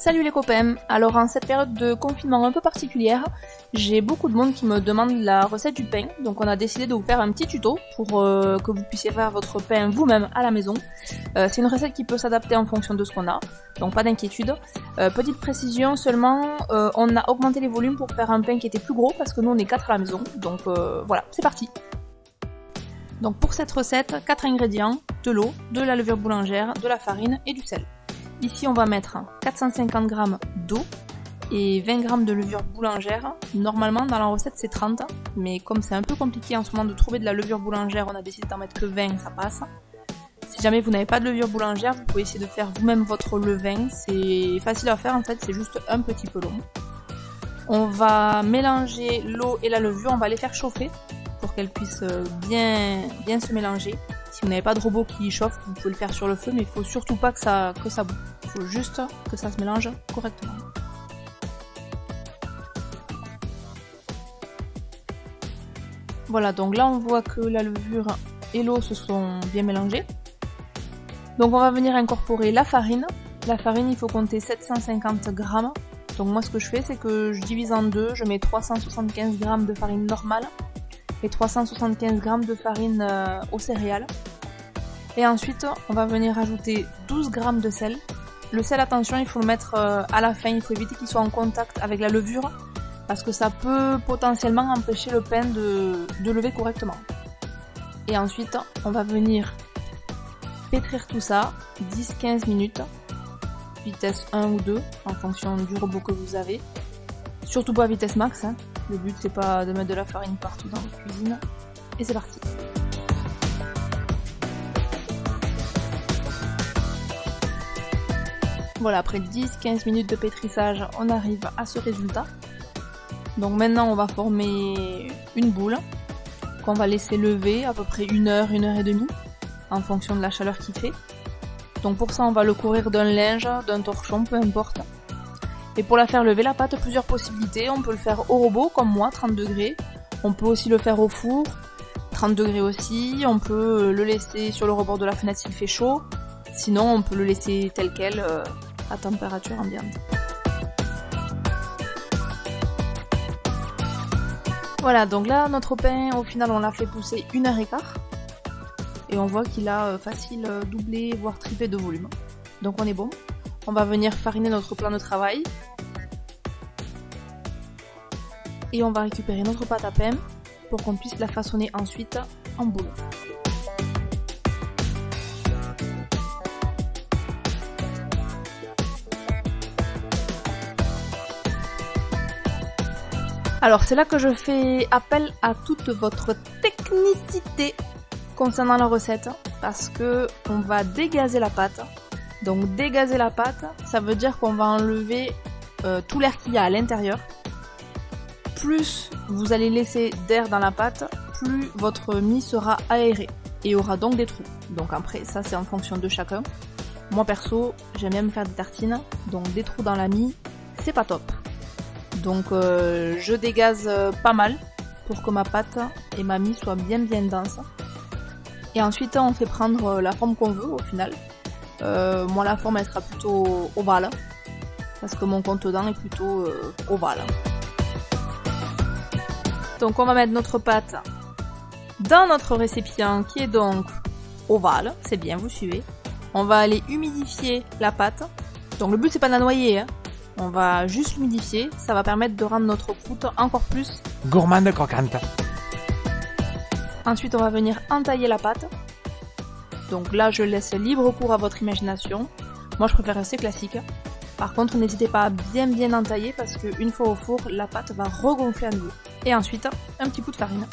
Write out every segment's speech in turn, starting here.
Salut les copains. Alors en cette période de confinement un peu particulière, j'ai beaucoup de monde qui me demande la recette du pain. Donc on a décidé de vous faire un petit tuto pour que vous puissiez faire votre pain vous-même à la maison. C'est une recette qui peut s'adapter en fonction de ce qu'on a, donc pas d'inquiétude. Petite précision seulement, on a augmenté les volumes pour faire un pain qui était plus gros parce que nous on est 4 à la maison. Donc voilà, c'est parti. Donc pour cette recette, 4 ingrédients, de l'eau, de la levure boulangère, de la farine et du sel. Ici on va mettre 450 g d'eau et 20 g de levure boulangère. Normalement dans la recette c'est 30, mais comme c'est un peu compliqué en ce moment de trouver de la levure boulangère, on a décidé d'en mettre que 20, ça passe. Si jamais vous n'avez pas de levure boulangère, vous pouvez essayer de faire vous-même votre levain, c'est facile à faire en fait, c'est juste un petit peu long. On va mélanger l'eau et la levure, on va les faire chauffer pour qu'elles puissent bien se mélanger. Si vous n'avez pas de robot qui chauffe, vous pouvez le faire sur le feu, mais il faut surtout pas que ça boue. Il faut juste que ça se mélange correctement. Voilà, donc là on voit que la levure et l'eau se sont bien mélangées. Donc on va venir incorporer la farine. La farine, il faut compter 750 g. Donc moi ce que je fais, c'est que je divise en deux, je mets 375 g de farine normale et 375 g de farine aux céréales. Et ensuite, on va venir ajouter 12 g de sel. Le sel, attention, il faut le mettre à la fin, il faut éviter qu'il soit en contact avec la levure parce que ça peut potentiellement empêcher le pain de lever correctement. Et ensuite, on va venir pétrir tout ça 10-15 minutes, vitesse 1 ou 2 en fonction du robot que vous avez. Surtout pas vitesse max, hein. Le but c'est pas de mettre de la farine partout dans la cuisine. Et c'est parti. Voilà, après 10-15 minutes de pétrissage, on arrive à ce résultat. Donc maintenant on va former une boule qu'on va laisser lever à peu près 1 heure, 1 heure et demie en fonction de la chaleur qu'il fait. Donc pour ça on va le couvrir d'un linge, d'un torchon, peu importe. Et pour la faire lever la pâte, plusieurs possibilités. On peut le faire au robot, comme moi, 30 degrés. On peut aussi le faire au four, 30 degrés aussi. On peut le laisser sur le rebord de la fenêtre s'il fait chaud. Sinon, on peut le laisser tel quel, à température ambiante. Voilà, donc là, notre pain, au final, on l'a fait pousser 1h15. Et on voit qu'il a facile doublé, voire triplé de volume. Donc on est bon. On va venir fariner notre plan de travail. Et on va récupérer notre pâte à pain pour qu'on puisse la façonner ensuite en boule. Alors c'est là que je fais appel à toute votre technicité concernant la recette, parce que on va dégazer la pâte. Donc dégazer la pâte, ça veut dire qu'on va enlever tout l'air qu'il y a à l'intérieur. Plus vous allez laisser d'air dans la pâte, plus votre mie sera aérée et aura donc des trous. Donc après, ça c'est en fonction de chacun. Moi perso, j'aime bien me faire des tartines, donc des trous dans la mie, c'est pas top. Donc je dégaze pas mal pour que ma pâte et ma mie soient bien denses. Et ensuite on fait prendre la forme qu'on veut au final. Moi la forme elle sera plutôt ovale parce que mon contenant est plutôt ovale. Donc on va mettre notre pâte dans notre récipient qui est donc ovale, c'est bien, vous suivez. On va aller humidifier la pâte. Donc le but c'est pas de la noyer, hein. On va juste l'humidifier, ça va permettre de rendre notre croûte encore plus gourmande croquante. Ensuite on va venir entailler la pâte. Donc là je laisse libre cours à votre imagination. Moi je préfère rester classique. Par contre n'hésitez pas à bien entailler parce qu'une fois au four, la pâte va regonfler à nouveau. Et ensuite un petit coup de farine.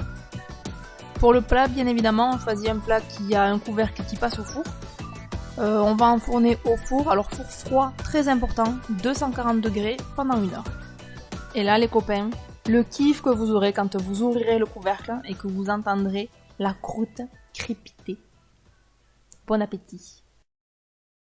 Pour le plat, bien évidemment, on choisit un plat qui a un couvercle qui passe au four. On va enfourner au four, alors four froid, très important, 240 degrés pendant 1 heure. Et là les copains, le kiff que vous aurez quand vous ouvrirez le couvercle et que vous entendrez la croûte crépiter. Bon appétit!